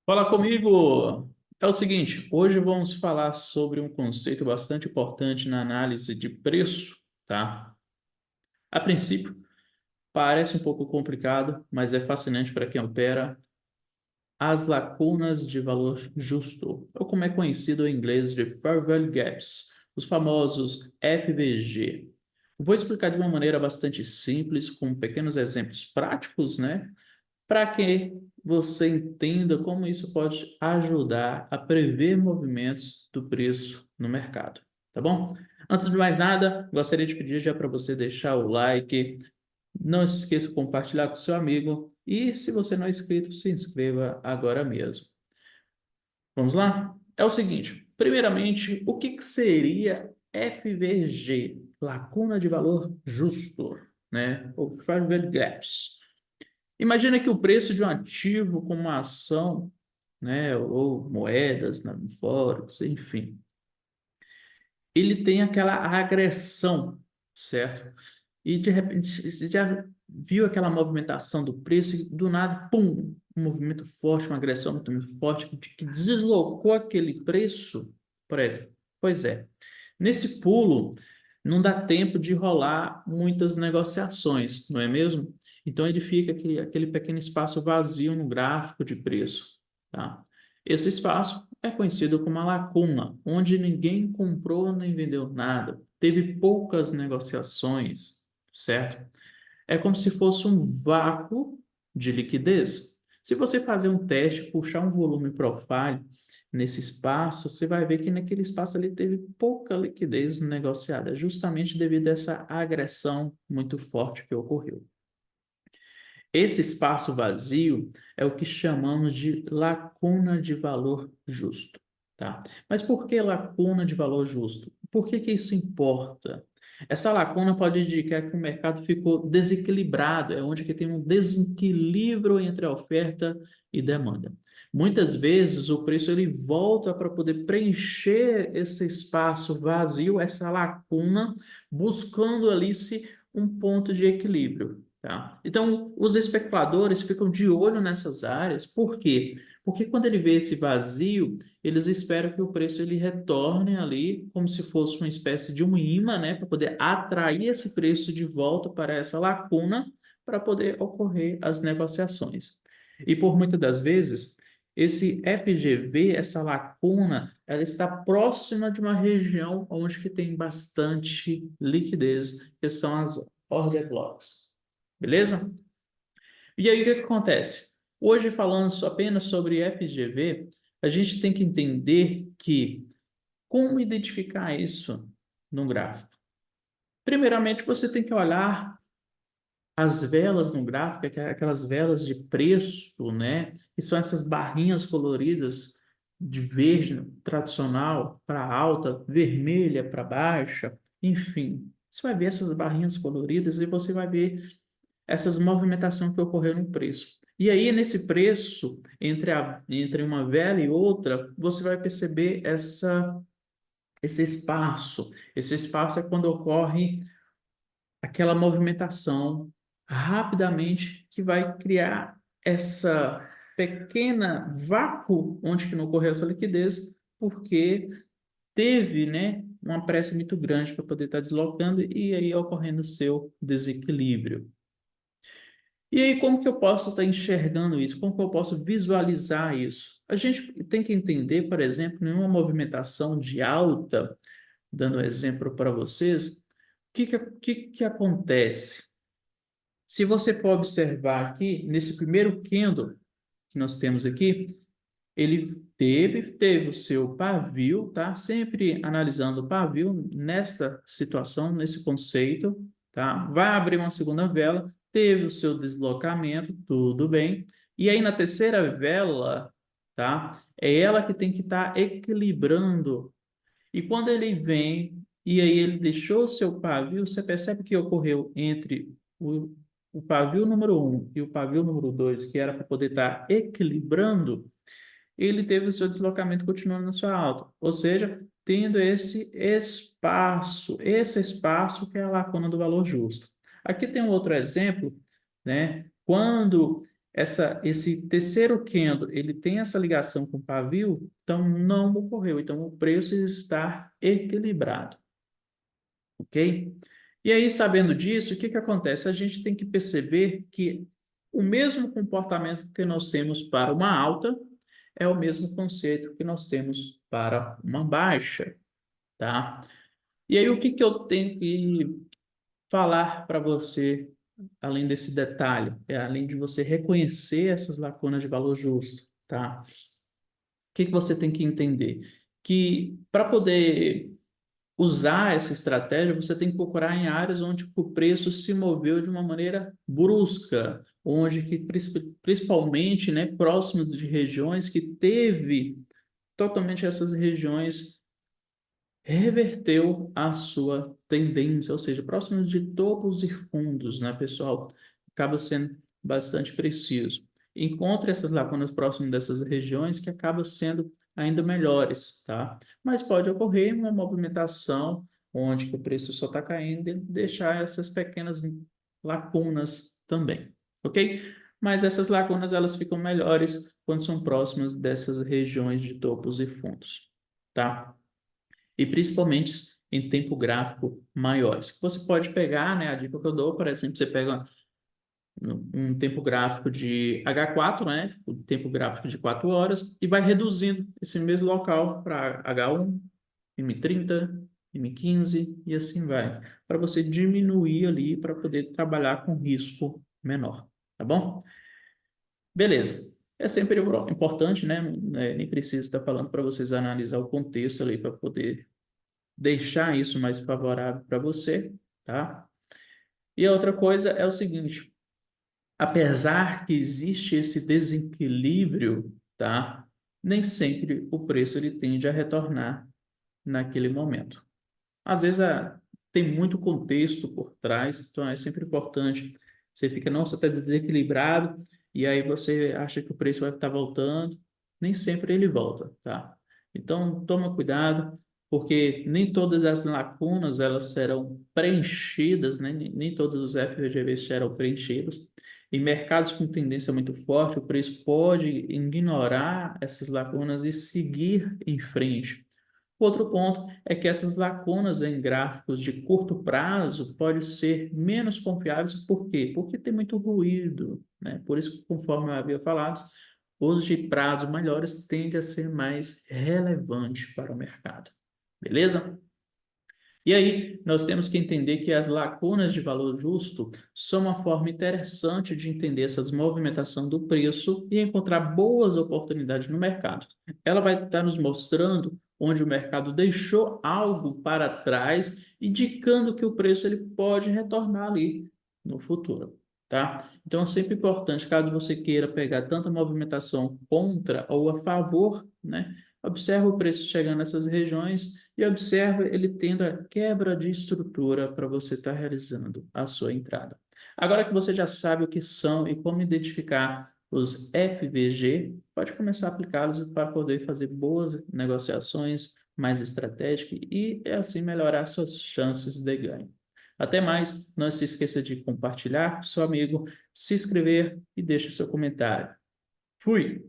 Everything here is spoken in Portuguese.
Fala comigo! É o seguinte, hoje vamos falar sobre um conceito bastante importante na análise de preço, tá? A princípio, parece um pouco complicado, mas é fascinante para quem opera as lacunas de valor justo, ou como é conhecido em inglês de Fair Value Gaps, os famosos FVG. Vou explicar de uma maneira bastante simples, com pequenos exemplos práticos, né? Para que você entenda como isso pode ajudar a prever movimentos do preço no mercado, tá bom? Antes de mais nada, gostaria de pedir já para você deixar o like, não se esqueça de compartilhar com seu amigo e se você não é inscrito, se inscreva agora mesmo. Vamos lá? É o seguinte, primeiramente, o que seria FVG? Lacuna de valor justo, né? Ou Fair Value Gaps. Imagina que o preço de um ativo como uma ação, né, ou moedas na Forex, enfim, ele tem aquela agressão, certo? E de repente você já viu aquela movimentação do preço e do nada, pum, um movimento forte, uma agressão muito forte que deslocou aquele preço, por exemplo. Pois é. Nesse pulo, não dá tempo de rolar muitas negociações, não é mesmo? Então ele fica aquele pequeno espaço vazio no gráfico de preço, tá? Esse espaço é conhecido como uma lacuna, onde ninguém comprou nem vendeu nada, teve poucas negociações, certo? É como se fosse um vácuo de liquidez. Se você fazer um teste, puxar um volume profile nesse espaço, você vai ver que naquele espaço ali teve pouca liquidez negociada, justamente devido a essa agressão muito forte que ocorreu. Esse espaço vazio é o que chamamos de lacuna de valor justo, tá? Mas por que lacuna de valor justo? Por que isso importa? Essa lacuna pode indicar que o mercado ficou desequilibrado, é onde que tem um desequilíbrio entre a oferta e demanda. Muitas vezes o preço ele volta para poder preencher esse espaço vazio, essa lacuna, buscando ali se um ponto de equilíbrio. Tá? Então, os especuladores ficam de olho nessas áreas, por quê? Porque quando ele vê esse vazio, eles esperam que o preço ele retorne ali como se fosse uma espécie de um imã, né, para poder atrair esse preço de volta para essa lacuna para poder ocorrer as negociações. E por muitas das vezes, esse FGV, essa lacuna, ela está próxima de uma região onde que tem bastante liquidez, que são as order blocks. Beleza? E aí, o que que acontece? Hoje, falando apenas sobre FGV, a gente tem que entender que como identificar isso no gráfico. Primeiramente, você tem que olhar as velas no gráfico, aquelas velas de preço, né? Que são essas barrinhas coloridas de verde tradicional para alta, vermelha para baixa, enfim. Você vai ver essas barrinhas coloridas e você vai ver essas movimentações que ocorreram no preço. E aí, nesse preço, entre uma vela e outra, você vai perceber esse espaço. Esse espaço é quando ocorre aquela movimentação rapidamente que vai criar essa pequena vácuo onde que não ocorreu essa liquidez, porque teve, né, uma pressa muito grande para poder estar deslocando e aí ocorrendo o seu desequilíbrio. E aí, como que eu posso estar enxergando isso? Como que eu posso visualizar isso? A gente tem que entender, por exemplo, em uma movimentação de alta, dando um exemplo para vocês, o que que acontece? Se você for observar aqui, nesse primeiro candle que nós temos aqui, ele teve o seu pavio, tá? Sempre analisando o pavio nesta situação, nesse conceito, tá? Vai abrir uma segunda vela, teve o seu deslocamento, tudo bem. E aí na terceira vela, tá? É ela que tem que estar equilibrando. E quando ele vem e aí ele deixou o seu pavio, você percebe que ocorreu entre o pavio número um e o pavio número 2, que era para poder estar equilibrando, ele teve o seu deslocamento continuando na sua alta, ou seja, tendo esse espaço que é a lacuna do valor justo. Aqui tem um outro exemplo, né? Quando esse terceiro candle, ele tem essa ligação com o pavio, então não ocorreu. Então, o preço está equilibrado, ok? E aí, sabendo disso, o que que acontece? A gente tem que perceber que o mesmo comportamento que nós temos para uma alta é o mesmo conceito que nós temos para uma baixa, tá? E aí, o que que eu tenho que falar para você, além desse detalhe, além de você reconhecer essas lacunas de valor justo, tá? O que que você tem que entender? Que para poder usar essa estratégia, você tem que procurar em áreas onde o preço se moveu de uma maneira brusca, onde que principalmente, né, próximos de regiões que teve totalmente essas regiões reverteu a sua tendência, ou seja, próximos de topos e fundos, né, pessoal? Acaba sendo bastante preciso. Encontre essas lacunas próximas dessas regiões que acabam sendo ainda melhores, tá? Mas pode ocorrer uma movimentação onde que o preço só está caindo e deixar essas pequenas lacunas também, ok? Mas essas lacunas elas ficam melhores quando são próximas dessas regiões de topos e fundos, tá? E principalmente em tempo gráfico maiores. Você pode pegar, né, a dica que eu dou, por exemplo, você pega um tempo gráfico de H4, né, o tempo gráfico de 4 horas, e vai reduzindo esse mesmo local para H1, M30, M15 e assim vai, para você diminuir ali, para poder trabalhar com risco menor, tá bom? Beleza. É sempre importante, né? Nem preciso estar falando para vocês analisar o contexto ali para poder deixar isso mais favorável para você, tá? E a outra coisa é o seguinte, apesar que existe esse desequilíbrio, tá? Nem sempre o preço ele tende a retornar naquele momento. Às vezes tem muito contexto por trás, então é sempre importante. Você fica, nossa, está desequilibrado, e aí você acha que o preço vai estar voltando. Nem sempre ele volta, tá? Então, toma cuidado, porque nem todas as lacunas elas serão preenchidas, né? Nem todos os FGVs serão preenchidos. Em mercados com tendência muito forte, o preço pode ignorar essas lacunas e seguir em frente. Outro ponto é que essas lacunas em gráficos de curto prazo podem ser menos confiáveis, por quê? Porque tem muito ruído, né? Por isso, conforme eu havia falado, os de prazo maiores tendem a ser mais relevantes para o mercado. Beleza? E aí, nós temos que entender que as lacunas de valor justo são uma forma interessante de entender essa movimentação do preço e encontrar boas oportunidades no mercado. Ela vai estar nos mostrando onde o mercado deixou algo para trás, indicando que o preço ele pode retornar ali no futuro, tá? Então, é sempre importante, caso você queira pegar tanta movimentação contra ou a favor, né? Observa o preço chegando nessas regiões e observa ele tendo a quebra de estrutura para você estar realizando a sua entrada. Agora que você já sabe o que são e como identificar os FVG, pode começar a aplicá-los para poder fazer boas negociações mais estratégicas e assim melhorar suas chances de ganho. Até mais, não se esqueça de compartilhar com seu amigo, se inscrever e deixe seu comentário. Fui!